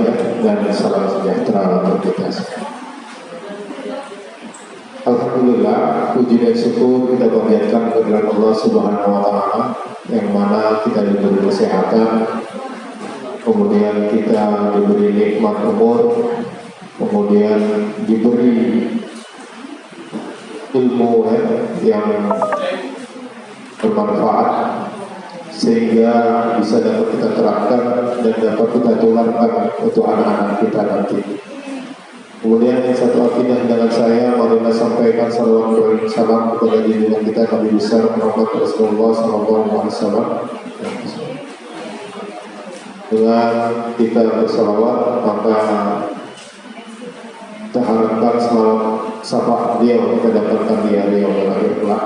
hidayah dan salam sejahtera untuk kita semua. Alhamdulillah, puji dan syukur kita panjatkan kepada Allah Subhanahu wa Ta'ala, yang mana kita diberi kesehatan, kemudian kita diberi nikmat umur, kemudian diberi ilmu yang bermanfaat, sehingga bisa dapat kita terapkan dan dapat kita tularkan untuk anak-anak kita nanti. Kemudian satu akidah dengan saya, marilah sampaikan salawat dan salam kepada junjungan kita Nabi besar Muhammad Rasulullah SAW. Dengan kita bersalawat, maka kita harapkan salawat syafaat beliau kita dapatkan di hari yang akhir kelak.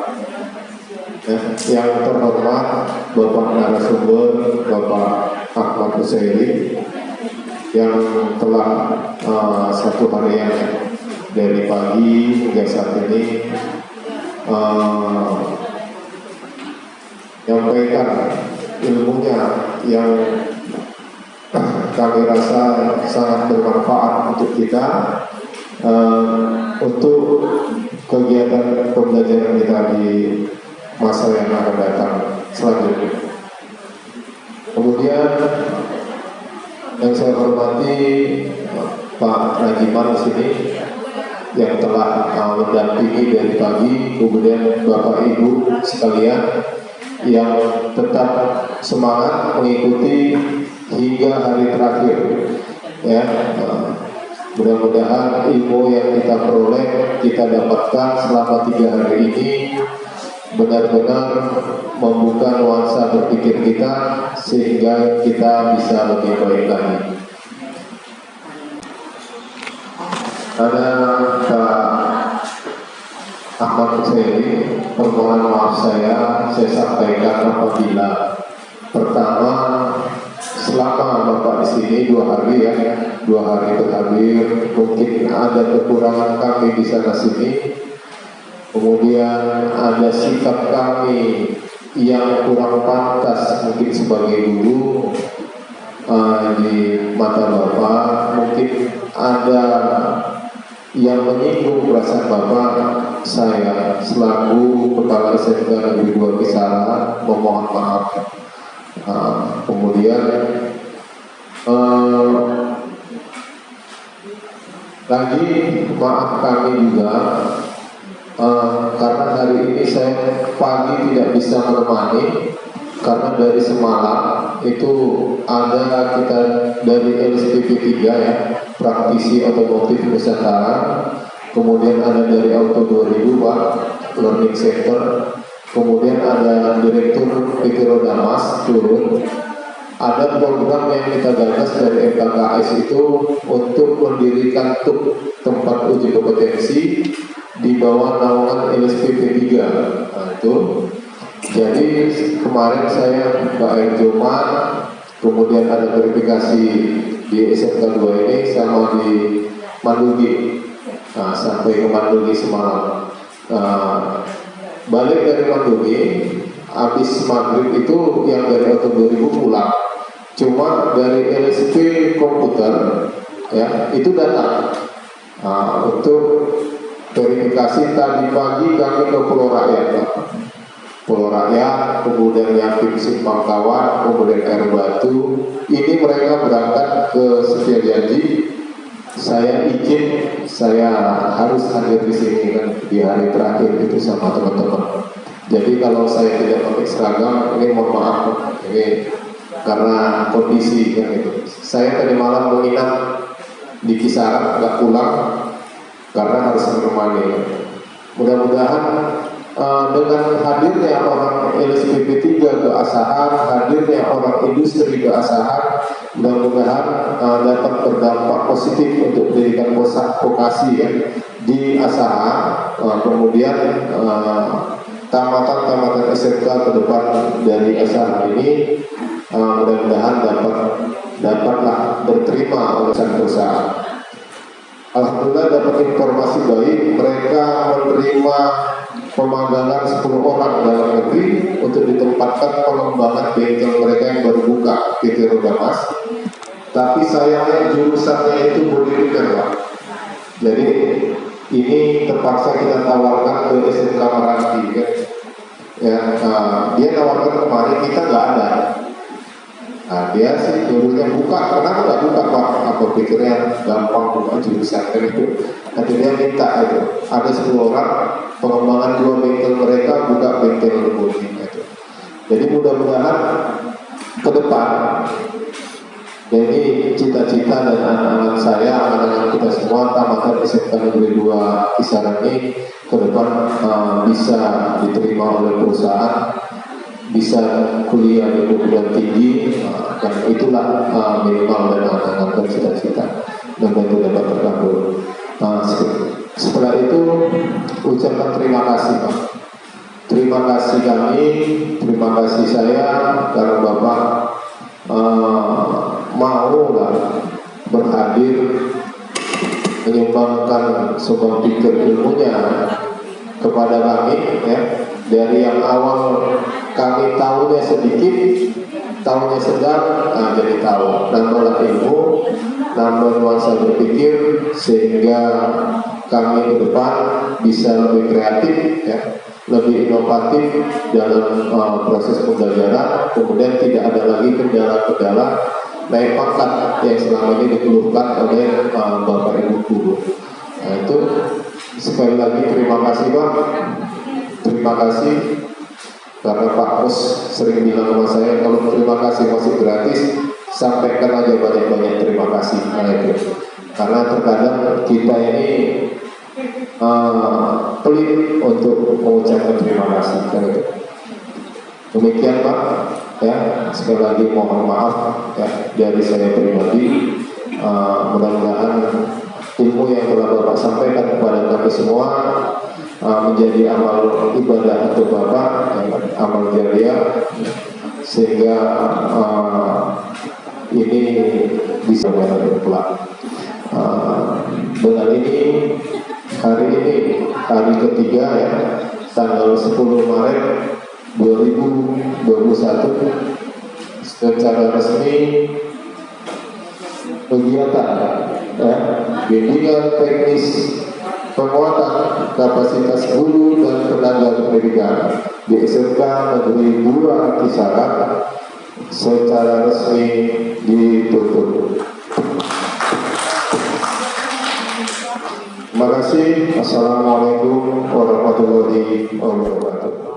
Yang terhormat Bapak narasumber Bapak Ahmad Husaini, yang telah satu harian dari pagi hingga saat ini menyampaikan ilmunya yang kami rasa sangat bermanfaat untuk kita, untuk kegiatan pembelajaran kita di masa yang akan datang selanjutnya. Kemudian yang saya hormati Pak Rajiman di sini yang telah mendampingi dari pagi, kemudian Bapak Ibu sekalian yang tetap semangat mengikuti hingga hari terakhir. Ya, mudah-mudahan ilmu yang kita peroleh, kita dapatkan selama 3 hari ini benar-benar membuka nuansa berpikir kita sehingga kita bisa lebih baik lagi. Ada Pak Ahmad Husaini, permohonan maaf saya sampaikan apabila pertama, selama Bapak di sini 2 hari ya, 2 hari berhadir, mungkin ada kekurangan kami di sana sini. Kemudian ada sikap kami yang kurang pantas mungkin sebagai guru di mata Bapak, mungkin ada yang menyinggung perasaan Bapak. Saya selaku Kepala SMK Negeri 2 Kisaran memohon maaf. Kemudian lagi maaf kami juga karena hari ini saya pagi tidak bisa menemani, karena dari semalam itu ada kita dari LSPP 3 ya, praktisi otomotif Nusantara, kemudian ada dari Auto 2000 Pak, Learning Center, kemudian ada Direktur PT Roda Mas turun. Ada program yang kita gagas dari MKKS itu untuk mendirikan tempat uji kompetensi di bawah naungan LSPP 3. Nah, itu. Jadi kemarin saya Pak Erjoman, kemudian ada verifikasi di SMK 2 ini sama di Mandugi. Nah, sampai ke Mandugi semalam. Balik dari Mandugi, habis maghrib itu yang dari Auto 2000 pulang. Cuma dari LSP komputer ya itu datang untuk verifikasi. Tadi pagi kami ke Pulau Rakyat, kemudian Yakin Simpang Kawan, kemudian Air Batu. Ini mereka berangkat ke Setiajanji. Saya izin, saya harus hadir di sini kan di hari terakhir itu sama teman-teman. Jadi kalau saya tidak pakai seragam, ini mohon maaf, ini karena kondisi yang itu. Saya tadi malam menginap di Kisaran, nggak pulang karena harus menemani. Mudah-mudahan dengan hadirnya orang LSPP 3 ke Asahan, hadirnya orang industri ke Asahan, mudah-mudahan dapat berdampak positif untuk mendirikan vokasi ya di Asahan. Kemudian tamatan-tamatan SMK ke depan dari Asahan ini mudah-mudahan dapatlah berterima oleh perusahaan. Alhamdulillah dapat informasi baik, mereka menerima pemagangan 10 orang dalam negeri untuk ditempatkan pengembangan bengkel mereka yang baru buka PT Roda Mas. tapi sayangnya jurusannya itu Bodiker, Pak. Jadi ini terpaksa kita tawarkan ke SMK Meranti kan. Ya, dia tawarkan kemarin, kita nggak ada. Nah, dia sih dulunya buka, kenapa nggak buka Pak? Apa pikirnya gampang buka jurusan kan itu? Nanti dia minta itu, ada 10 orang pengembangan 2 bengkel mereka buka bengkel Bodi itu. Jadi mudah-mudahan ke depan, jadi cita-cita dan anak-anak saya, anak-anak kita semua tamatan SMK Negeri 2 Kisaran ini ke depan bisa diterima oleh perusahaan, bisa kuliah di perguruan tinggi, dan itulah minimal dan anak-anak cita-cita dan itu dapat terkabul. Setelah itu ucapkan terima kasih Pak. Terima kasih kami, terima kasih saya karena Bapak mau berhadir menyumbangkan sumbang pikir ilmunya kepada kami ya. Dari yang awal kami tahunya sedikit, tahunya sedang, jadi tahu, nambahlah ilmu, nambah nuansa berpikir sehingga kami ke depan bisa lebih kreatif ya, lebih inovatif dalam proses pembelajaran. Kemudian tidak ada lagi kendala-kendala naik pangkat yang selama ini dikeluhkan oleh Bapak Ibu guru. Nah itu sekali lagi terima kasih Pak. Terima kasih karena Pak Bos sering bilang sama saya, kalau terima kasih masih gratis, sampaikan aja banyak-banyak terima kasih. Nah itu karena terkadang kita ini pelit untuk mengucapkan terima kasih. Nah, itu. Demikian Pak, ya sekali lagi mohon maaf ya dari saya pribadi. Mudah-mudahan ilmu yang telah Bapak sampaikan kepada kami semua menjadi amal ibadah untuk Bapak, amal jariah, sehingga ini bisa berkelak. Dengan ini hari ketiga ya, tanggal 10 Maret 2021 secara resmi kegiatan ya, bimbingan teknis penguatan kapasitas guru dan tenaga pendidikan di SMK Negeri 2 Kisaran secara resmi ditutup. Terima kasih. Assalamualaikum warahmatullahi wabarakatuh.